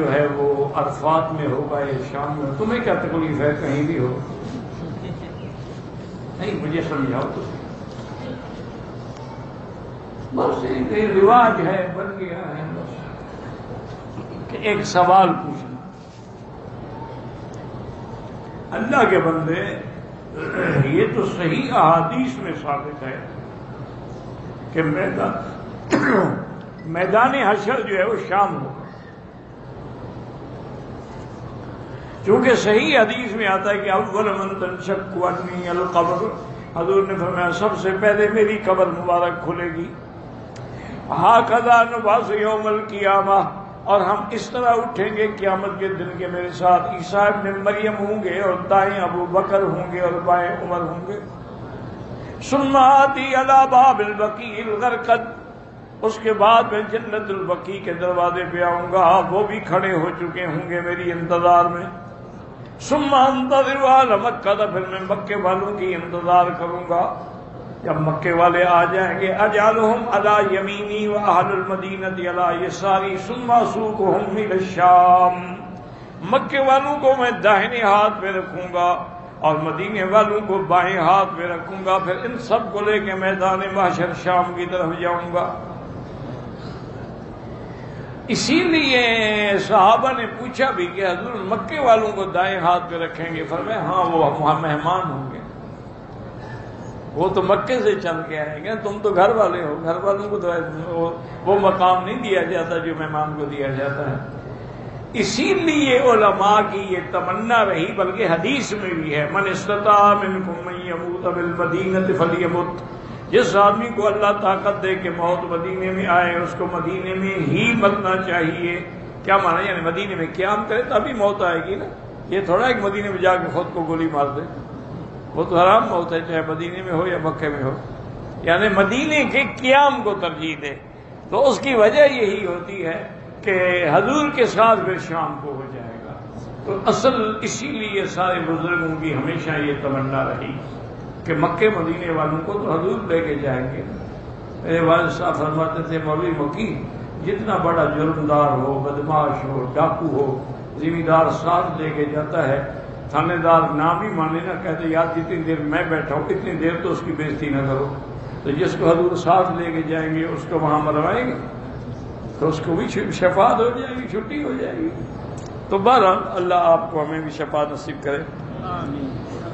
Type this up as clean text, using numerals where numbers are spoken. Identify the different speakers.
Speaker 1: جو ہے وہ عرفات میں ہوگا یا شام میں، تمہیں کیا تکلیف ہے کہیں بھی ہو؟ نہیں، مجھے سمجھاؤ تو بس ایک رواج ہے، بن گیا ہے بس کہ ایک سوال پوچھنا۔ اللہ کے بندے، یہ تو صحیح احادیث میں ثابت ہے کہ میدان حشر جو ہے وہ شام ہوگا، چونکہ صحیح حدیث میں آتا ہے کہ اول من تنشق عنی القبر، حضور نے فرمایا سب سے پہلے میری قبر مبارک کھلے گی۔ ہاکذا نبعث یوم القیامہ، اور ہم اس طرح اٹھیں گے قیامت کے دن کے میرے ساتھ عیسیٰ ابن مریم ہوں گے اور دائیں ابو بکر ہوں گے اور بائیں عمر ہوں گے۔ ثم آتی علی باب البقیع الغرقد، اس کے بعد میں جنت البقیع کے دروازے پہ آؤں گا، وہ بھی کھڑے ہو چکے ہوں گے میری انتظار میں۔ ثم انتظر اہل مکہ، پھر میں مکے والوں کی انتظار کروں گا۔ جب مکے والے آ جائیں گے اجعلہم علی یمینی واہل المدینہ علی یساری ثم اسوقہم الی الشام، مکے والوں کو میں داہنے ہاتھ پہ رکھوں گا اور مدینے والوں کو بائیں ہاتھ پہ رکھوں گا، پھر ان سب کو لے کے میدان محشر شام کی طرف جاؤں گا۔ اسی لیے صحابہ نے پوچھا بھی کہ حضور مکے والوں کو دائیں ہاتھ پہ رکھیں گے؟ فرمایا ہاں، وہ وہاں مہمان ہوں گے، وہ تو مکے سے چل کے آئیں گے، تم تو گھر والے ہو، گھر والوں کو تو وہ مقام نہیں دیا جاتا جو مہمان کو دیا جاتا ہے۔ اسی لیے علماء کی یہ تمنا رہی، بلکہ حدیث میں بھی ہے من استطاع منکم ان یموت بالمدینہ فلیمت، جس آدمی کو اللہ طاقت دے کہ موت مدینے میں آئے اس کو مدینے میں ہی مرنا چاہیے۔ کیا مانا؟ یعنی مدینے میں قیام کرے تبھی موت آئے گی نا، یہ تھوڑا ایک مدینے میں جا کے خود کو گولی مار دے، وہ تو حرام موت ہے، چاہے مدینے میں ہو یا مکے میں ہو، یعنی مدینے کے قیام کو ترجیح دے۔ تو اس کی وجہ یہی ہوتی ہے کہ حضور کے ساتھ پھر شام کو ہو جائے گا۔ تو اصل اسی لیے سارے بزرگوں کی ہمیشہ یہ تمنا رہی کہ مکے مدینے والوں کو تو حضور لے کے جائیں گے۔ میرے والد صاحب فرماتے تھے مولوی مکی جتنا بڑا جرمدار ہو، بدماش ہو، ڈاکو ہو، زمیندار ساتھ لے کے جاتا ہے، تھانے دار نام ہی مانے نہ، کہتے یار جتنی دیر میں بیٹھا ہوں اتنی دیر تو اس کی بےزتی نہ کرو۔ تو جس کو حضور ساتھ لے کے جائیں گے اس کو وہاں مروائیں گے تو اس کو بھی شفاعت ہو جائے گی، چھٹی ہو جائے گی۔ تو بہرحال اللہ آپ کو ہمیں بھی شفاعت نصیب کرے۔
Speaker 2: آمین۔